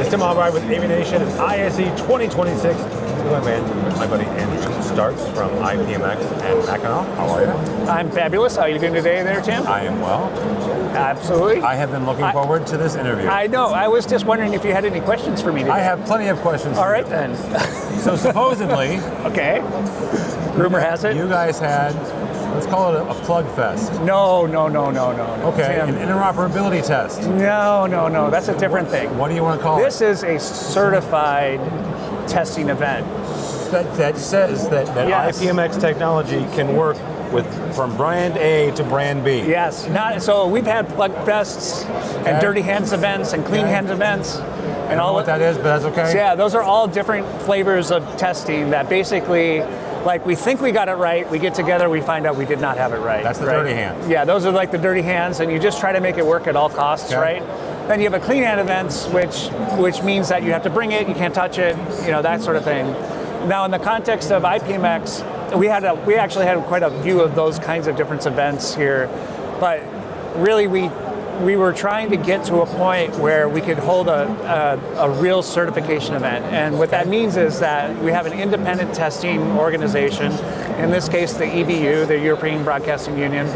It's Tim Albright with AVNation and ISE 2026. My buddy Andrew Starks from IPMX and Mackinac. How are you? I'm fabulous. How are you doing today there, Tim? I am well. Absolutely. I have been looking forward to this interview. I know. I was just wondering if you had any questions for me today. I have plenty of questions. All right, then. So supposedly, okay. Rumor has it. You guys had, let's call it a plug fest. No. Okay, Tim. an interoperability test. No. That's a different thing. What do you want to call it? This is a certified testing event. That says that Yes. IPMX technology can work from brand A to brand B. Yes. So we've had plug fests and dirty hands events and clean hands events. And all what that is, but that's okay. So yeah, those are all different flavors of testing that basically, like, we think we got it right, we get together, we find out we did not have it right. That's the dirty hands. Yeah, those are like the dirty hands, and you just try to make it work at all costs, right? Then you have a clean hand events, which means that you have to bring it, you can't touch it, that sort of thing. Now, in the context of IPMX, we actually had quite a few of those kinds of different events here, but really we were trying to get to a point where we could hold a real certification event. And what that means is that we have an independent testing organization, in this case the EBU, the European Broadcasting Union,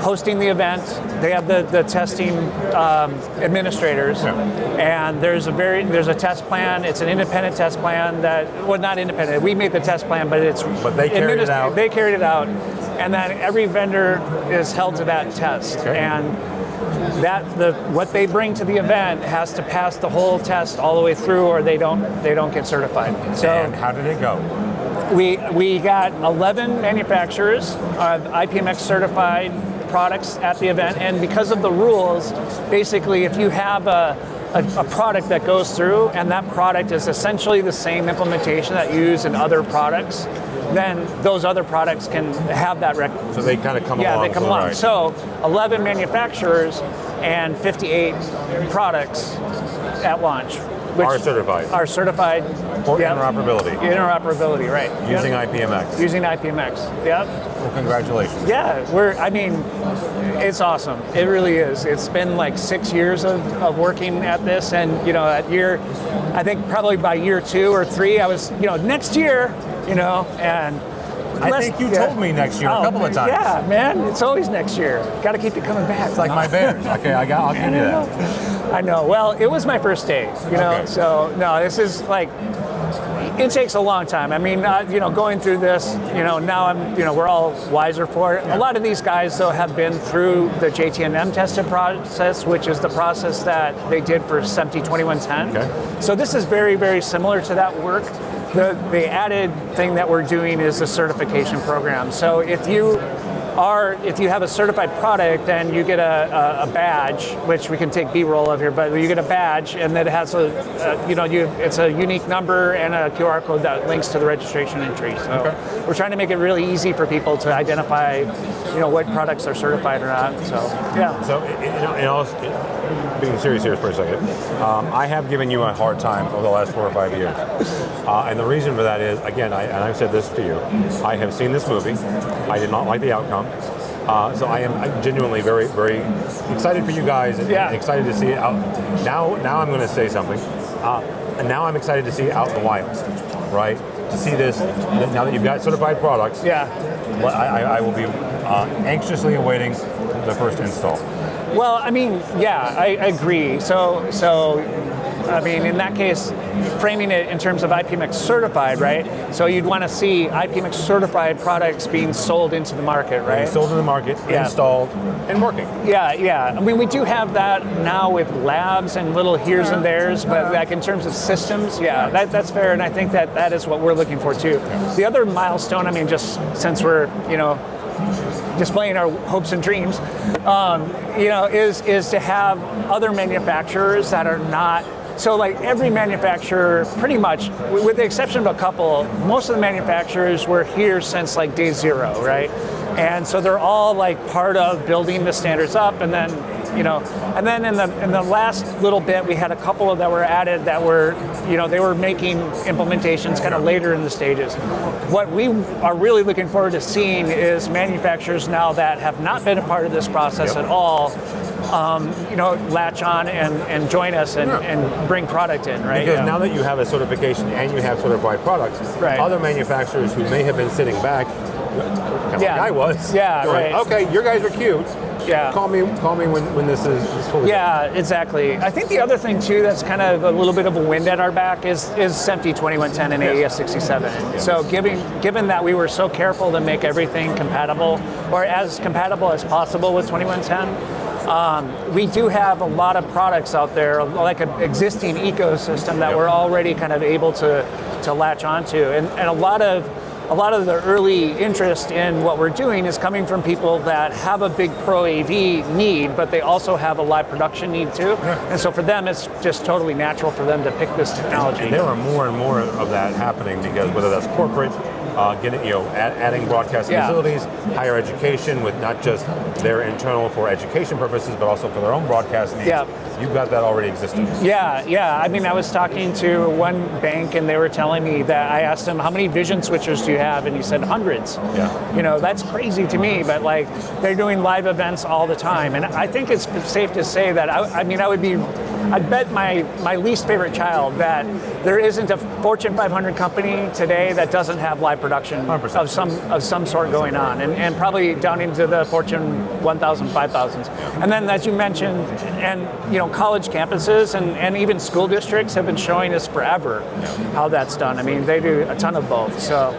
hosting the event. They have the testing administrators, and there's a test plan. It's an independent test plan not independent. We made the test plan, but they carried it out. They carried it out, and then every vendor is held to that test, and what they bring to the event has to pass the whole test all the way through, or they don't get certified. So, and how did it go? We got 11 manufacturers of IPMX certified products at the event, and because of the rules, basically if you have a product that goes through and that product is essentially the same implementation that you use in other products, then those other products can have that record. So they kind of come along. Yeah, they come along. Right. So 11 manufacturers and 58 products at launch. Are certified. Are certified. For interoperability. Interoperability, right. Using IPMX. Using IPMX, yep. Well, congratulations. Yeah, it's awesome. It really is. It's been like 6 years of working at this, and I think probably by year 2 or 3, I was, next year, and I think you told me next year a couple of times. Yeah, man, it's always next year. Got to keep it coming back. It's like my Bears. Okay, I'll give you that. I know. Well, it was my first day, Okay. So no, this is like, it takes a long time. I mean, going through this, now we're all wiser for it. Yeah. A lot of these guys, though, have been through the JTNM tested process, which is the process that they did for SMPTE 2110. Okay. So this is very, very similar to that work. The added thing that we're doing is the certification program. So if you have a certified product, then you get a badge, which we can take B-roll of here, but you get a badge, and that has it's a unique number and a QR code that links to the registration entry. So we're trying to make it really easy for people to identify, what products are certified or not. So yeah. So being serious here for a second, I have given you a hard time over the last 4 or 5 years, and the reason for that is, again, I've said this to you, I have seen this movie. I did not like the outcome. So I'm genuinely very, very excited for you guys and excited to see it out. Now I'm going to say something. And now I'm excited to see it out in the wild, right? To see this, now that you've got certified products, I will be anxiously awaiting the first install. Well, I agree. So in that case, framing it in terms of IPMX certified, right? So you'd want to see IPMX certified products being sold into the market, right? Being sold in the market, installed, and working. Yeah. I mean, we do have that now with labs and little here's and there's, but like in terms of systems, that's fair, and I think that is what we're looking for too. Yeah. The other milestone, just since we're, displaying our hopes and dreams, is to have other manufacturers that are not. So like every manufacturer, pretty much, with the exception of a couple, most of the manufacturers were here since like day 0, right? And so they're all like part of building the standards up, and then and then in the last little bit, we had a couple that were added that were, they were making implementations kind of later in the stages. What we are really looking forward to seeing is manufacturers now that have not been a part of this process at all, latch on and join us and bring product in, right? Because now that you have a certification and you have certified products, right. other manufacturers who may have been sitting back, kind of like I was, right. okay, your guys are cute. Yeah. Call me when this is fully done. Exactly. I think the other thing too that's kind of a little bit of a wind at our back is SMPTE 2110 and AES 67. Yeah. So given that we were so careful to make everything compatible or as compatible as possible with 2110, we do have a lot of products out there, like an existing ecosystem that we're already kind of able to latch onto, and a lot of the early interest in what we're doing is coming from people that have a big Pro AV need, but they also have a live production need too. Yeah. And so for them, it's just totally natural for them to pick this technology. And there are more and more of that happening because whether that's corporate, adding broadcast facilities, higher education with not just their internal for education purposes, but also for their own broadcast needs. Yeah. You've got that already existing. Yeah. I mean, I was talking to one bank and they were telling me that I asked them, how many vision switchers do you have? And he said hundreds. Yeah. That's crazy to me, but like they're doing live events all the time. And I think it's safe to say that, I'd bet my least favorite child that there isn't a Fortune 500 company today that doesn't have live production 100%. of some sort going on, and probably down into the Fortune 1000, 5000s. And then, as you mentioned, and college campuses and even school districts have been showing us forever how that's done. I mean, they do a ton of both. So,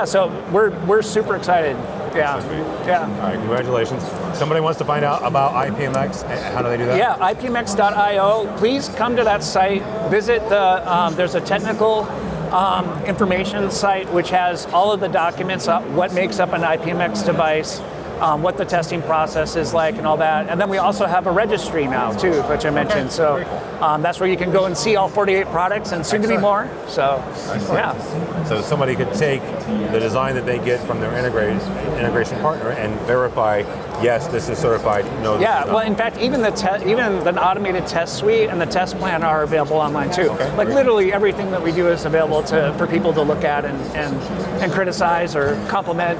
so we're super excited. Yeah. All right, congratulations. Somebody wants to find out about IPMX, how do they do that? Yeah, IPMX.io. Please come to that site. Visit there's a technical information site which has all of the documents, what makes up an IPMX device, what the testing process is like and all that. And then we also have a registry now too, which I mentioned. So that's where you can go and see all 48 products and soon to be more. So So somebody could take the design that they get from their integration partner and verify, yes, this is certified, no, this is not. Well, in fact, even the automated test suite and the test plan are available online too. Like literally everything that we do is available for people to look at and criticize or compliment.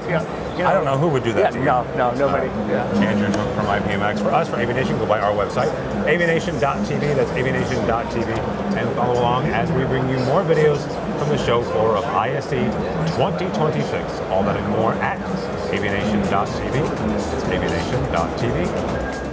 I don't know who would do that to you. No, nobody. Andrew from IPMX. For us, for AVNation, go by our website, AVNation.tv. That's AVNation.tv. And follow along as we bring you more videos from the show floor of ISE 2026. All that and more at AVNation.tv. It's AVNation.tv.